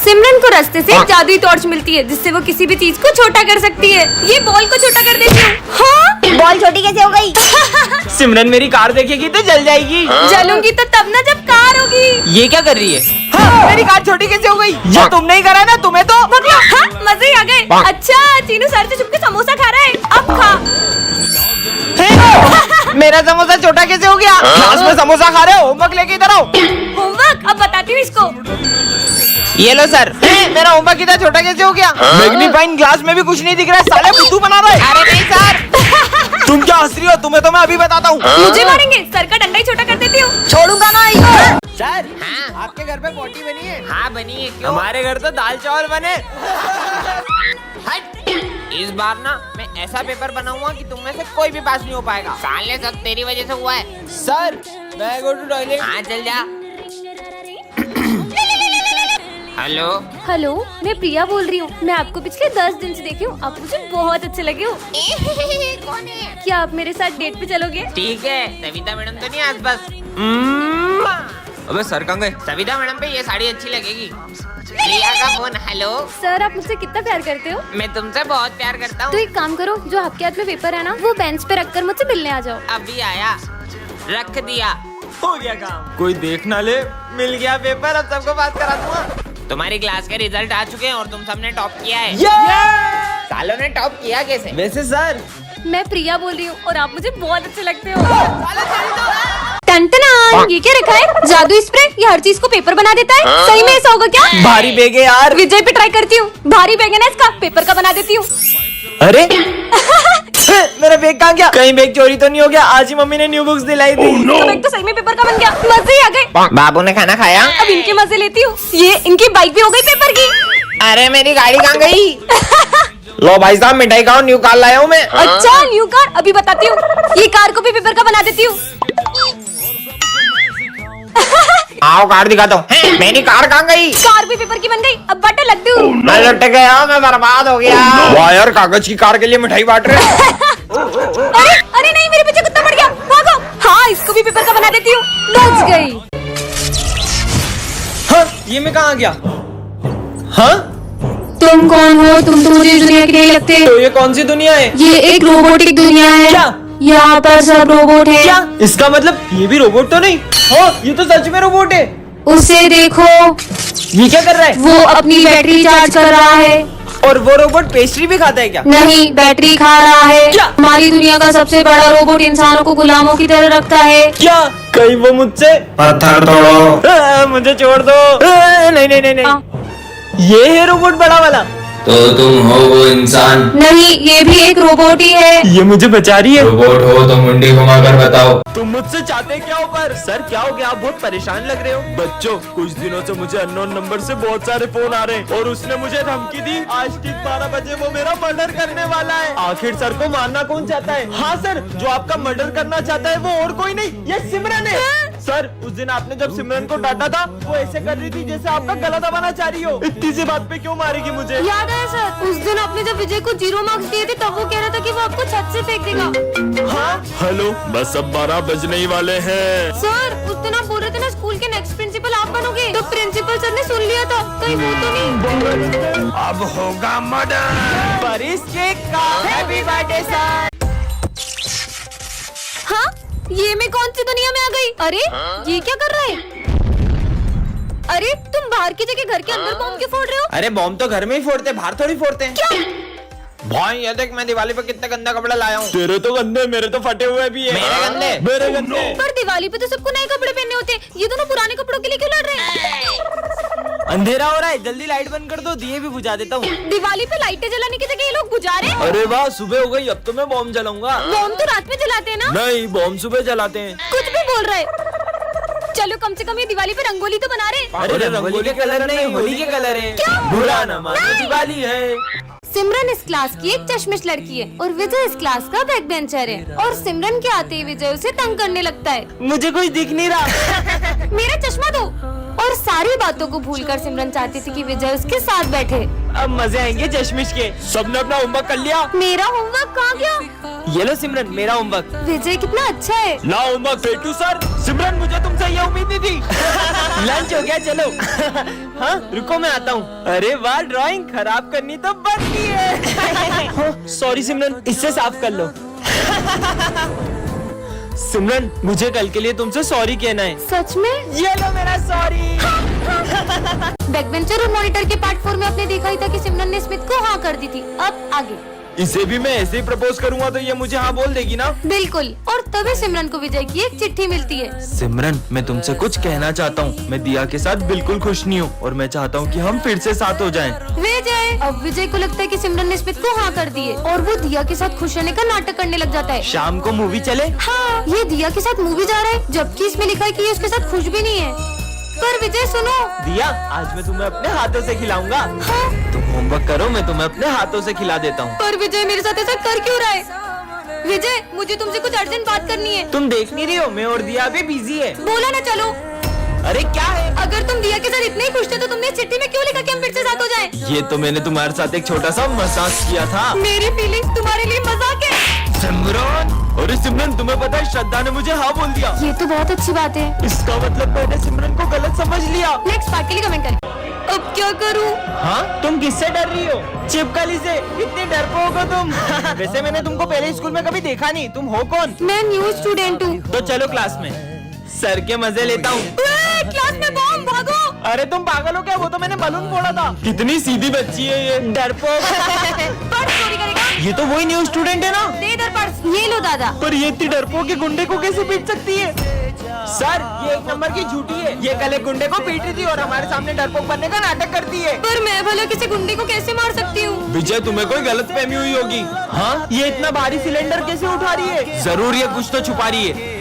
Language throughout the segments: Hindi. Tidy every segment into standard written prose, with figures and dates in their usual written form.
सिमरन को रास्ते से एक जादुई टॉर्च मिलती है जिससे वो किसी भी चीज को छोटा कर सकती है। ये बॉल को छोटा कर देती हूँ। हाँ? बॉल छोटी कैसे हो गई? सिमरन मेरी कार देखेगी तो जल जाएगी। जलूंगी तो तब ना जब कार होगी। ये क्या कर रही है? हाँ, मेरी कार छोटी कैसे हो गई? ये तुमने ही करा ना, तुम्हें तो हाँ, मजे ही आ गए। अच्छा चीनू सर से छुप के समोसा खा रहा है, अब खा। मेरा समोसा छोटा कैसे हो गया? क्लास में समोसा खा रहे हो, होमवर्क लेके इधर आओ। होमवर्क अब बताती हूँ इसको। ये लो सर। मेरा होमवर्क इतना छोटा कैसे हो गया? मैग्नीफाइंग ग्लास में भी कुछ नहीं दिख रहा है, साले बुद्धू बना रहे। अरे नहीं सर। तुम क्या हंस रही हो? तुम्हें तो मैं अभी बताता हूँ। मुझे मारेंगे? सर का डंडा ही छोटा कर देती हूँ। छोड़ूंगा ना। सर हाँ? आपके घर पे पोटी बनी है? हाँ बनी है। क्यों? हमारे घर तो दाल चावल बने। इस बार ना मैं ऐसा पेपर बनाऊंगा कि तुम में से कोई भी पास नहीं हो पाएगा। साले सब तेरी वजह से हुआ है। सर मैं गो टू टॉयलेट। हाँ चल जा। हेलो हेलो, मैं प्रिया बोल रही हूँ। मैं आपको पिछले 10 दिन से देखी हूँ, आप मुझे बहुत अच्छे लगे हो। कौन है? क्या आप मेरे साथ डेट पे चलोगे? ठीक है। सविता मैडम तो नहीं आसपास? अबे सर कहाँ गए? सविता मैडम पे ये साड़ी अच्छी लगेगी। प्रिया का फोन। हेलो सर आप मुझसे कितना प्यार करते हो? मैं तुमसे बहुत प्यार करता तो हूँ। एक काम करो, जो आपके हाथ में पेपर है ना, वो बेंच पे रखकर मुझसे मिलने आ जाओ। अभी आया, रख दिया, हो गया काम। कोई देख ना ले, मिल गया पेपर, अब सबको पास करा दूंगा। तुम्हारी क्लास के रिजल्ट आ चुके हैं और तुम सबने टॉप किया है। सालों ने टॉप किया कैसे? वैसे सर मैं प्रिया बोल रही हूँ और आप मुझे बहुत अच्छे लगते हो। टंटना, ये क्या रखा है? जादू स्प्रे? ये हर चीज को पेपर बना देता है। सही में ऐसा होगा क्या? भारी बैग है यार। विजय पे ट्राई करती हूँ। भारी बैग है ना इसका, पेपर का बना देती हूँ। अरे मेरा बैग कहाँ गया? कहीं बैग चोरी तो नहीं हो गया? आज ही मम्मी ने न्यू बुक्स दिलाई थी। तो बैग तो सही में पेपर का बन गया। मजे ही आ गए। बाबू ने खाना खाया? अब इनके मजे लेती हूँ। ये इनकी बाइक भी हो गई पेपर की। अरे मेरी गाड़ी कहाँ गई? लो भाई साहब मिठाई खाओ, न्यू कार लाया हूँ मैं। अच्छा न्यू कार? अभी बताती हूँ। ये कार को भी पेपर का बना देती हूँ। आओ कार दिखाता हूँ। मेरी कार कहाँ गई? कार भी पेपर की बन गई। अब बाटे लग दूँ। मैं लुट गया, मैं बर्बाद हो गया। वाह यार, कागज की कार के लिए मिठाई बांट रहे हैं। अरे अरे नहीं, मेरे पीछे कुत्ता पड़ गया, भागो। हाँ इसको भी पेपर का बना देती हूँ। बच गई। हाँ, ये मैं कहाँ गया? हाँ? तुम कौन हो? तुम तो मुझे इस दुनिया के नहीं लगते। तो ये कौन सी दुनिया है? ये एक रोबोटिक दुनिया है। क्या? यहाँ पर सब रोबोट है। क्या? इसका मतलब ये भी रोबोट तो नहीं? हाँ, ये तो सच में रोबोट है। उसे देखो, ये क्या कर रहा है? वो अपनी बैटरी चार्ज कर रहा है। और वो रोबोट पेस्ट्री भी खाता है क्या? नहीं, बैटरी खा रहा है। क्या? हमारी दुनिया का सबसे बड़ा रोबोट इंसानों को गुलामों की तरह रखता है। क्या? कहीं वो मुझसे पत्थर तोड़ो। मुझे छोड़ दो। नहीं नहीं नहीं नहीं, ये है रोबोट बड़ा वाला। तो तुम हो वो इंसान? नहीं, ये भी एक रोबोट ही है। ये मुझे बचा रही है। रोबोट हो तो मुंडी घुमाकर बताओ। तुम मुझसे चाहते क्या हो? पर सर क्या हो गया? आप बहुत परेशान लग रहे हो। बच्चों, कुछ दिनों से मुझे अननोन नंबर से बहुत सारे फोन आ रहे हैं और उसने मुझे धमकी दी, आज ठीक 12 बजे वो मेरा मर्डर करने वाला है। आखिर सर को मारना कौन चाहता है? हाँ सर, जो आपका मर्डर करना चाहता है वो और कोई नहीं, ये सिमरन है। सर उस दिन आपने जब सिमरन को डांटा था, वो ऐसे कर रही थी जैसे आपका गला दबाना चाह रही हो। इतनी सी बात पे क्यों मारेगी मुझे? याद है सर, उस दिन आपने जब विजय को 0 मार्क्स दिए थे तब वो कह रहा था कि वो आपको छत से फेंक देगा। हाँ हेलो, बस अब 12 बजने ही वाले हैं। सर उस दिन आप बोल रहे थे ना स्कूल के नेक्स्ट प्रिंसिपल आप बनोगे, तो प्रिंसिपल सर ने सुन लिया था। कहीं वो तो नहीं? अब होगा मर्डर। परिस केक का हैप्पी बर्थडे सर। हाँ, ये मैं कौन सी दुनिया में आ गई? अरे ये क्या कर रहा है? अरे तुम बाहर की जगह घर के अंदर बॉम्ब क्यों फोड़ रहे हो? अरे बॉम्ब तो घर में ही फोड़ते, बाहर थोड़ी फोड़ते हैं। क्या? भाई ये देख, मैं दिवाली पे कितना गंदा कपड़ा लाया हूँ। तेरे तो गंदे, मेरे तो फटे हुए भी है। मेरे गंदे? मेरे गंदे। पर दिवाली पे तो सबको नए कपड़े पहनने होते हैं, ये दोनों पुराने कपड़ों के लिए क्यों लड़ रहे हैं? अंधेरा हो रहा है, जल्दी लाइट बंद कर दो, दिए भी बुझा देता हूँ। दिवाली पे लाइटें जलाने की जगह ये लोग बुझा रहे हैं। अरे वाह, सुबह हो गई, अब तो मैं बॉम्ब जलाऊंगा। बॉम्ब तो रात में जलाते हैं ना? नहीं, बॉम्ब सुबह जलाते हैं। कुछ भी बोल रहे हैं। चलो कम से कम ये दिवाली पे रंगोली तो बना रहे हैं। अरे रंगोली के कलर नहीं, होली के कलर है। बुरा न मानो, दिवाली है। सिमरन इस क्लास की एक चश्मिश लड़की है और विजय इस क्लास का बैक बेंचर है। और सिमरन के आते ही विजय उसे तंग करने लगता है। मुझे कुछ दिख नहीं रहा। मेरा चश्मा दो। और सारी बातों को भूलकर सिमरन चाहती थी कि विजय उसके साथ बैठे। अब मजे आएंगे चश्मिश के। सबने अपना होमवर्क कर लिया? मेरा होमवर्क कहाँ गया? ये लो सिमरन, मेरा होमवर्क। विजय कितना अच्छा है। ला होमवर्क पेटू सर। सिमरन मुझे तुमसे ये उम्मीद नहीं थी। लंच हो गया, चलो। हाँ रुको मैं आता हूँ। अरे वाह, ड्राइंग खराब करनी तो बनती है। सॉरी सिमरन, इससे साफ कर लो। सिमरन, मुझे कल के लिए तुमसे सॉरी कहना है। सच में? ये लो मेरा सॉरी। बैकबेंचर और मॉनिटर के पार्ट 4 में आपने देखा ही था कि सिमरन ने स्मिथ को हाँ कर दी थी। अब आगे। इसे भी मैं ऐसे ही प्रपोज करूंगा तो ये मुझे हाँ बोल देगी ना? बिल्कुल। और तभी सिमरन को विजय की एक चिट्ठी मिलती है। सिमरन, मैं तुमसे कुछ कहना चाहता हूँ। मैं दिया के साथ बिल्कुल खुश नहीं हूँ और मैं चाहता हूँ कि हम फिर से साथ हो जाएं। विजय, अब विजय को लगता है कि सिमरन ने स्मिथ को हाँ कर दी है और वो दिया के साथ खुश रहने का नाटक करने लग जाता है। शाम को मूवी चले? हाँ, ये दिया के साथ मूवी जा रहा है, जबकि इसमें लिखा है कि ये उसके साथ खुश भी नहीं है। पर विजय सुनो। दिया, आज मैं तुम्हें अपने हाथों से खिलाऊंगा। हाँ? तुम होमवर्क करो, मैं तुम्हें अपने हाथों से खिला देता हूँ। पर विजय मेरे साथ ऐसा कर क्यों रहा है? विजय, मुझे तुमसे कुछ अर्जेंट बात करनी है। तुम देख नहीं रही हो, मैं और दिया भी बिजी है। बोला ना चलो। अरे क्या है? अगर तुम दिया के साथ इतने ही खुश थे तो तुमने इस चिट्ठी में क्यों लिखा कि हम फिर से साथ हो जाएं? ये तो मैंने तुम्हारे साथ एक छोटा सा मजाक किया था। मेरी फीलिंग्स तुम्हारे लिए मजाक है। सिमरन, अरे सिमरन, तुम्हें पता है श्रद्धा ने मुझे हाँ बोल दिया। ये तो बहुत अच्छी बात है। इसका मतलब मैंने सिमरन को गलत समझ लिया। नेक्स्ट पार्ट के लिए कमेंट करें। अब क्या करूं? हाँ, तुम किससे डर रही हो? चिपकली से। इतनी डरपोक हो तुम। वैसे मैंने तुमको पहले स्कूल में कभी देखा नहीं। तुम हो कौन? मैं न्यू स्टूडेंट हूँ। तो चलो क्लास में, सर के मजे लेता हूँ। क्लास में बॉम्ब, भागो। अरे तुम पागल हो क्या? वो तो मैंने बलून फोड़ा था। कितनी सीधी बच्ची है ये, डरपोक। पर्स चोरी करेगा? ये तो वही न्यू स्टूडेंट है ना? दे इधर पर्स। ये लो दादा। पर ये इतनी डरपोक के गुंडे को कैसे पीट सकती है? सर, ये एक नंबर की झूठी है। ये कल एक गुंडे को पीट रही थी और हमारे सामने डरपोक बनने का नाटक करती है। पर मैं भला किसी गुंडे को कैसे मार सकती हूँ? विजय, तुम्हें कोई गलत फहमी हुई होगी। हाँ, ये इतना भारी सिलेंडर कैसे उठा रही है? जरूर ये कुछ तो छुपा रही है।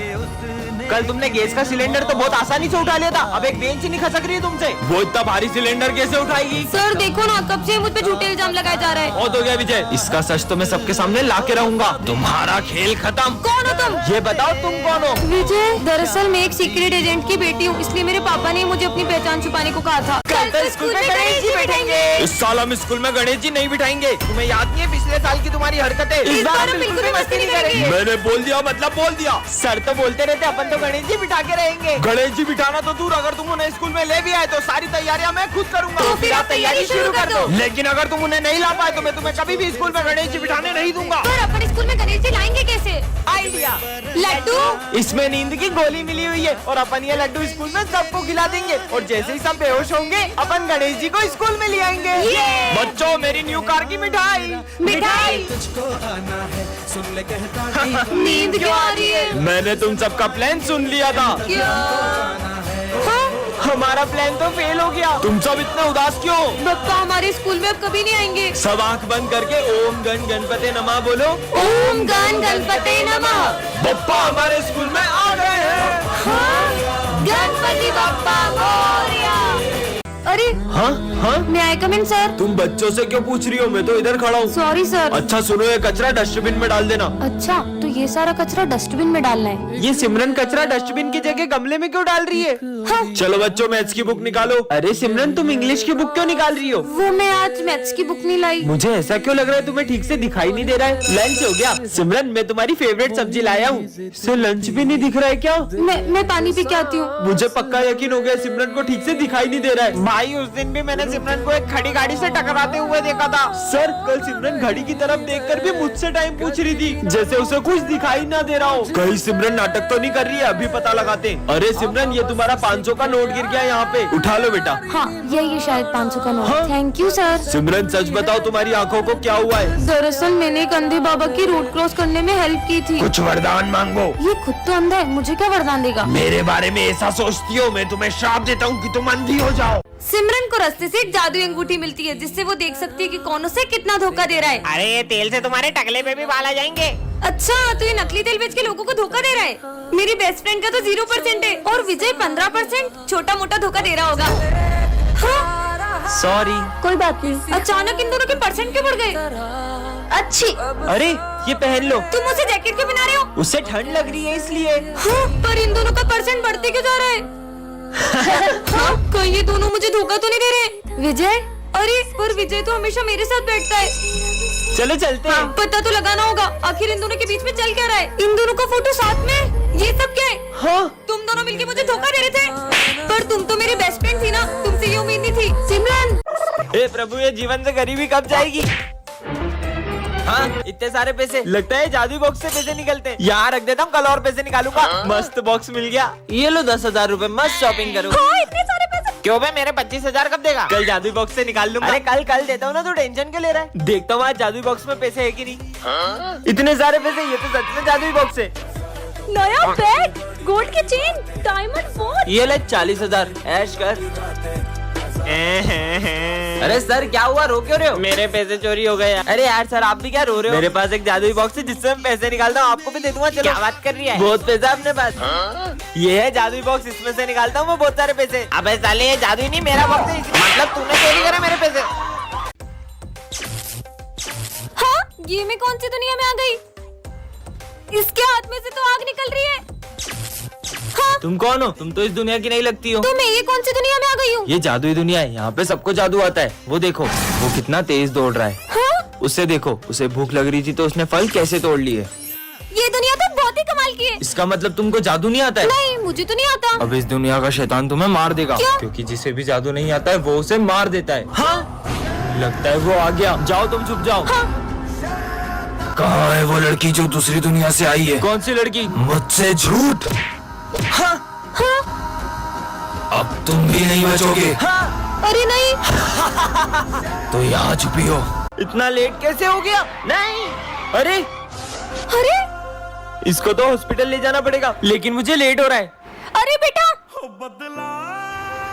कल तुमने गैस का सिलेंडर तो बहुत आसानी से उठा लिया था, अब एक बेंच नहीं खसक रही है तुमसे। वो इतना भारी सिलेंडर कैसे उठाएगी? सर देखो ना, कब से मुझ पे झूठे इल्जाम लगाया जा रहा है। बहुत हो गया विजय, इसका सच तो मैं सबके सामने ला के रहूंगा। तुम्हारा खेल खत्म। कौन हो तुम? ये बताओ तुम कौन हो? विजय, दरअसल मैं एक सीक्रेट एजेंट की बेटी हूँ, इसलिए मेरे पापा ने मुझे अपनी पहचान छुपाने को कहा था। कल तो स्कूल में गणेश जी बैठेंगे। इस साल हम स्कूल में गणेश जी नहीं बिठाएंगे। तुम्हें याद नहीं है पिछले साल की तुम्हारी हरकतें? इस बार हम बिल्कुल भी मस्ती नहीं करेंगे। मैंने बोल दिया मतलब बोल दिया। सर तो बोलते रहते अपन तो गणेश जी बिठा के रहेंगे। गणेश जी बिठाना तो दूर, अगर तुम उन्हें स्कूल में ले भी आए तो सारी तैयारियां मैं खुद करूंगा। तो फिर आप तैयारी शुरू कर दो। लेकिन अगर तुम उन्हें नहीं ला पाए तो मैं तुम्हें कभी भी स्कूल में गणेश जी बिठाने नहीं दूंगा। पर अपन स्कूल में गणेश जी लाएंगे कैसे? आइडिया, लड्डू। इसमें नींद की गोली मिली हुई है और अपन ये लड्डू स्कूल में सबको खिला देंगे और जैसे ही सब बेहोश होंगे अपन गणेश जी को स्कूल में ले आएंगे। बच्चों, मेरी न्यू कार की मिठाई। मिठाई। नींद क्यों आ रही है? मैंने तुम सबका प्लान सुन लिया था। क्या? हाँ? हमारा प्लान तो फेल हो गया। तुम सब इतने उदास क्यों? बप्पा हमारे स्कूल में अब कभी नहीं आएंगे। सब आंख बंद करके ओम गण गणपते नमः बोलो। ओम गण गणपते नमः। बप्पा हमारे स्कूल में आ गए हैं। हाँ? गणपति बप्पा मोरया। अरे हाँ हाँ, मैं आई कम इन सर? तुम बच्चों से क्यों पूछ रही हो? मैं तो इधर खड़ा हूँ। Sorry sir. अच्छा सुनो, ये कचरा डस्टबिन में डाल देना। अच्छा, तो ये सारा कचरा डस्टबिन में डालना है। ये सिमरन कचरा डस्टबिन की जगह गमले में क्यों डाल रही है? हाँ। चलो बच्चों, मैथ्स की बुक निकालो। अरे सिमरन, तुम इंग्लिश की बुक क्यों निकाल रही हो? वो मैं आज मैथ्स की बुक नहीं लाई। मुझे ऐसा क्यों लग रहा है तुम्हें ठीक से दिखाई नहीं दे रहा है? लंच हो गया? सिमरन, मैं तुम्हारी फेवरेट सब्जी लाया हूँ। इससे लंच भी नहीं दिख रहा है क्या? मैं पानी पी के आती हूँ। मुझे पक्का यकीन हो गया सिमरन को ठीक से दिखाई नहीं दे रहा है। भाई, उस दिन भी मैंने सिमरन को एक खड़ी गाड़ी से टकराते हुए देखा था। सर, कल सिमरन घड़ी की तरफ देखकर भी मुझसे टाइम पूछ रही थी, जैसे उसे कुछ दिखाई ना दे रहा हो। कहीं सिमरन नाटक तो नहीं कर रही है? अभी पता लगाते हैं। अरे सिमरन, ये तुम्हारा 500 का नोट गिर गया यहाँ पे, उठा लो बेटा। हाँ, ये शायद 500 का नोट। हाँ? Thank you sir. सिमरन, सच बताओ तुम्हारी आंखों को क्या हुआ है? दरअसल मैंने एक अंधे बाबा की रोड क्रॉस करने में हेल्प की थी। कुछ वरदान मांगो। ये खुद तो अंधा है, मुझे क्या वरदान देगा? मेरे बारे में ऐसा सोचती हो? मैं तुम्हें श्राप देता हूँ कि तुम अंधी हो जाओ। सिमरन को रास्ते से एक जादुई अंगूठी मिलती है जिससे वो देख सकती है कि कौन उसे कितना धोखा दे रहा है। अरे ये तेल से तुम्हारे टकले पे भी बाल आ जाएंगे। अच्छा, तो ये नकली तेल बेच के लोगों को धोखा दे रहा है। मेरी बेस्ट फ्रेंड का तो 0% है और विजय 15%। छोटा मोटा धोखा दे रहा होगा। हाँ? सॉरी। कोई बात नहीं। अचानक इन दोनों के परसेंट क्यों बढ़ गए? अच्छी। अरे ये पहन लो। तुम उसे जैकेट क्यों पहना रहे हो? उससे ठंड लग रही है इसलिए। हाँ, पर इन दोनों का परसेंट बढ़ते क्यों जा रहा है? हाँ, कहीं ये दोनों मुझे धोखा तो नहीं दे रहे? विजय, अरे पर विजय तो हमेशा मेरे साथ बैठता है। चलो चलते हैं। पता तो लगाना होगा आखिर इन दोनों के बीच में चल क्या रहा है। इन दोनों का फोटो साथ में, ये सब क्या है? हाँ, तुम दोनों मिलके मुझे धोखा दे रहे थे। पर तुम तो मेरी बेस्ट फ्रेंड थी ना, तुमसे ये उम्मीद नहीं थी। सिमरन हे प्रभु, ये जीवन से गरीबी कब जाएगी? हाँ, इतने सारे पैसे, लगता है जादुई बॉक्स से पैसे निकलते हैं। यहाँ रख देता हूँ, कल और पैसे निकालूंगा। मस्त बॉक्स मिल गया, ये लो 10,000 रूपए, मस्त शॉपिंग करो। हाँ, इतने सारे पैसे। क्यों बे, मेरे 25,000 कब देगा? कल जादुई बॉक्स से निकाल लूंगा। अरे कल देता हूँ ना, तो टेंशन क्यों ले रहा है? देखता हूँ आज जादुई बॉक्स में पैसे है कि नहीं। इतने सारे पैसे, ये तो सच में जादुई बॉक्स है। नया बैग, गोल्ड की चेन, डायमंड फोन। ये ले 40,000, ऐश कर। अरे सर, क्या हुआ, रो क्यों रहे हो? मेरे पैसे चोरी हो गए। अरे यार सर, आप भी क्या रो रहे हो? मेरे पास एक जादुई बॉक्स है जिससे मैं पैसे निकालता हूँ, आपको भी दे दूंगा। चलो। क्या बात कर रही है? बहुत पैसा है अपने पास। ये है जादुई बॉक्स, इसमें से निकालता हूँ मैं बहुत सारे पैसे। अबे साले, ये जादू ही नहीं, मेरा बॉक्स है। मतलब तूने चोरी करा मेरे पैसे? हाँ, ये मैं कौन सी दुनिया में आ गई? इसके हाथ में से तो आग निकल रही है। हाँ, तुम कौन हो? तुम तो इस दुनिया की नहीं लगती हो। तो मैं ये कौन सी दुनिया में आ गई हूँ? ये जादुई दुनिया है, यहाँ पे सबको जादू आता है। वो देखो, वो कितना तेज दौड़ रहा है। हाँ? उसे देखो, उसे भूख लग रही थी तो उसने फल कैसे तोड़ लिए। ये दुनिया तो बहुत ही कमाल की है। इसका मतलब तुमको जादू नहीं आता है? नहीं, मुझे तो नहीं आता। अब इस दुनिया का शैतान तुम्हें मार देगा। क्यों? क्योंकि जिसे भी जादू नहीं आता है वो उसे मार देता है। हाँ? लगता है वो आ गया। जाओ, तुम छुप जाओ। हाँ? कहाँ है वो लड़की जो दूसरी दुनिया से आई है? कौन सी लड़की? मुझसे झूठ। हाँ? अब तुम भी नहीं बचोगे। अरे नहीं। तो यहाँ छुपी हो। इतना लेट कैसे हो गया? नहीं। अरे, अरे इसको तो हॉस्पिटल ले जाना पड़ेगा, लेकिन मुझे लेट हो रहा है। अरे बेटा।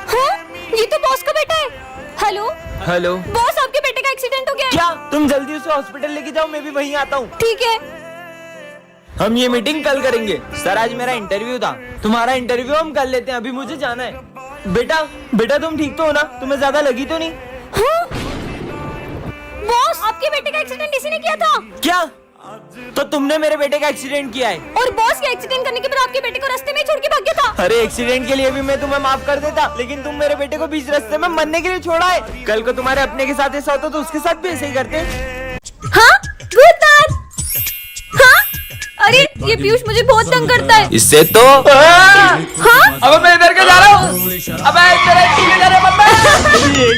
हाँ? ये तो बॉस का बेटा है। हेलो हेलो बॉस, आपके बेटे का एक्सीडेंट हो गया है। क्या? तुम जल्दी उसे हॉस्पिटल लेके जाओ, मैं भी वहीं आता हूँ। ठीक है। हम ये मीटिंग कल करेंगे। सर, आज मेरा इंटरव्यू था। तुम्हारा इंटरव्यू हम कर लेते हैं, अभी मुझे जाना है। बेटा तुम ठीक तो हो ना? तुम्हें ज्यादा लगी तो नहीं? हाँ? बॉस, आपके बेटे का एक्सीडेंट इसी ने किया था। क्या? तो तुमने मेरे बेटे का एक्सीडेंट किया है? और बॉस के एक्सीडेंट करने के बाद आपके बेटे को रास्ते में ही छोड़ के भाग गया था। अरे, एक्सीडेंट के लिए भी मैं तुम्हें माफ कर देता, लेकिन तुम मेरे बेटे को बीच रास्ते में मरने के लिए छोड़ा है। कल को तुम्हारे अपने के साथ ऐसा होता तो उसके साथ भी ऐसे ही करते। हाँ? भूतनाथ। हाँ? अरे, ये पीयूष मुझे बहुत तंग करता है। इससे तो हाँ? अब मैं इधर के जा रहा हूँ। अब ये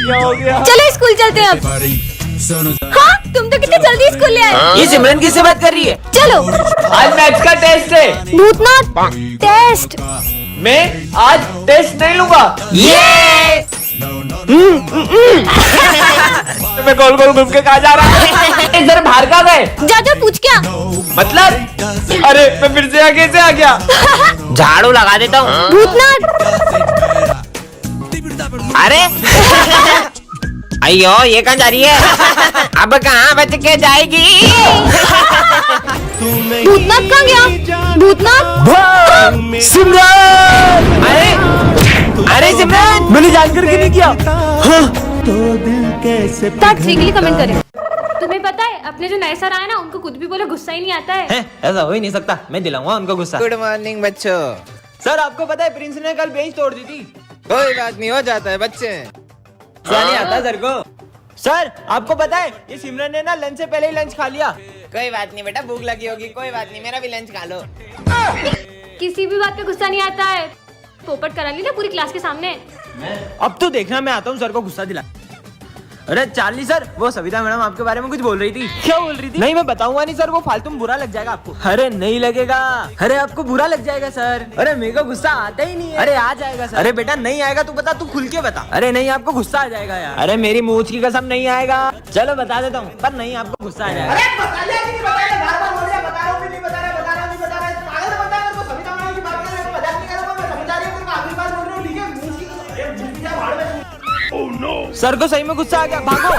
क्या हो गया? चलो स्कूल चलते हैं अब। हाँ? तुम तो कितने जल्दी स्कूल ले आए। ये सिमरन किससे बात कर रही है? चलो। आज मैथ्स का टेस्ट है। भूतनाथ टेस्ट। मैं आज टेस्ट नहीं लूंगा। ये मैं गोल गोल घूम के कहाँ जा रहा है? इधर बाहर कहाँ गए? जा पूछ क्या? मतलब? अरे, मैं फिर से आगे से आ गया। झाड़ू लगा देता हूँ। भूतनाथ। अरे अयो, ये कहाँ जा रही है? अब कहाँ बच के जाएगी? भूतनाथ कहाँ गया? भूतनाथ। सिमरन! अरे सिमरन, मैंने जानकर क्यों नहीं किया? ताज के लिए कमेंट करें। तुम्हें पता है, अपने जो नए सर आए ना, उनको कुछ भी बोले गुस्सा ही नहीं आता है। ऐसा हो ही नहीं सकता, मैं दिलाऊंगा उनको गुस्सा। गुड मॉर्निंग बच्चों। सर, आपको पता है प्रिंस ने कल बेंच तोड़ दी थी। कोई बात नहीं, हो जाता है बच्चे। नहीं आता सर को। सर, आपको पता है ये सिमरन ने ना लंच से पहले ही लंच खा लिया। कोई बात नहीं बेटा, भूख लगी होगी, कोई बात नहीं, मेरा भी लंच खा लो। किसी भी बात पे गुस्सा नहीं आता है। पोपट करा ली ना पूरी क्लास के सामने। अब तो देखना, मैं आता हूँ सर को गुस्सा दिला। अरे चार्ली सर, वो सविता मैडम आपके बारे में कुछ बोल रही थी। क्या बोल रही थी? नहीं, मैं बताऊंगा नहीं सर, वो फालतू में बुरा लग जाएगा आपको। अरे नहीं लगेगा। अरे आपको बुरा लग जाएगा सर। अरे मेरे को गुस्सा आता ही नहीं है। अरे आ जाएगा सर। अरे बेटा नहीं आएगा, तू बता, तू खुल के बता। अरे नहीं, आपको गुस्सा आ जाएगा यार। अरे मेरी मूछ की कसम नहीं आएगा। चलो बता देता हूँ, पर नहीं, आपको गुस्सा आ जाएगा। सर को सही में गुस्सा आ गया, भागो।